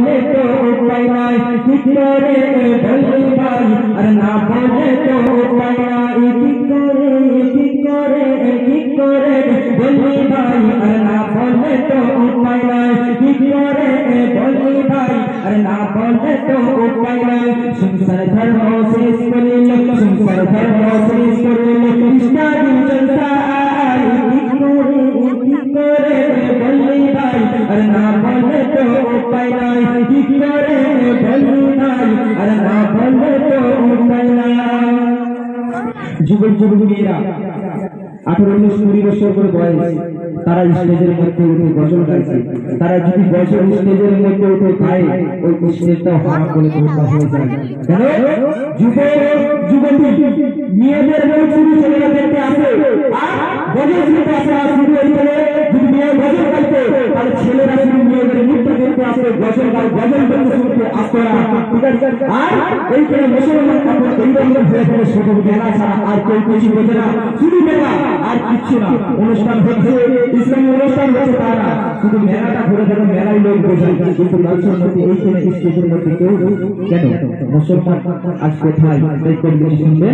বললে তো উপায় নাই কি করে বললি ভাই আর না বললে তো উপায় নাই কি করে বললি ভাই আর না বললে তো উপায় নাই কি করে বললি ভাই আর না বললে তো উপায় নাই সংসার ধর্ম শেষ করিল সংসার ধর্ম শেষ করিল ইসলামী সংসার কি করে বললি ভাই আর না বললে তো উপায় নাই কি করে বললি ভাই আর না বললে তো উপায় নাই যুবক যুবতীরা 18-19-20 বছর করে বয়স তারা স্টেজের মধ্যে উঠে গজল গাইছে তারা যদি গজল স্টেজের মধ্যে উঠে গায় ওই স্টেজটা হারাম বলে ঘোষণা হয়ে যায় কেন যুবক যুবতী মেয়েদের শুরু ছেলেরা দেখতে আসে আর গজল শুনতে আসে আর শুরু এইখানে যদি মেয়ে গজল গাইতে তাহলে ছেলেরা শুরু মেয়েদের নৃত্য দেখতে আসে গজল গায় গজল দেখতে শুনতে আসতো না ঠিক আছে আর এইখানে মুসলমান কাপড় এই রকম হয়ে পড়ে শুধু মেলা ছাড়া আর কেউ কিছু বোঝে না শুধু মেলা আর কিচ্ছু না অনুষ্ঠান হচ্ছে ইসলামী অনুষ্ঠান হচ্ছে তারা শুধু মেলাটা ঘুরে দেখো মেলায় লোক বোঝায় কিন্তু লালসর মধ্যে এইখানে স্টেজের মধ্যে কেউ কেন মুসলমান আজ কোথায় তাই করবে শুনবে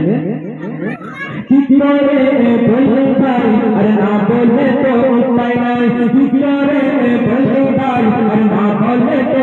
কি করে বললে ভাই আর না বললে তো উপায় নাই কি করে বললে ভাই আর না বললে তো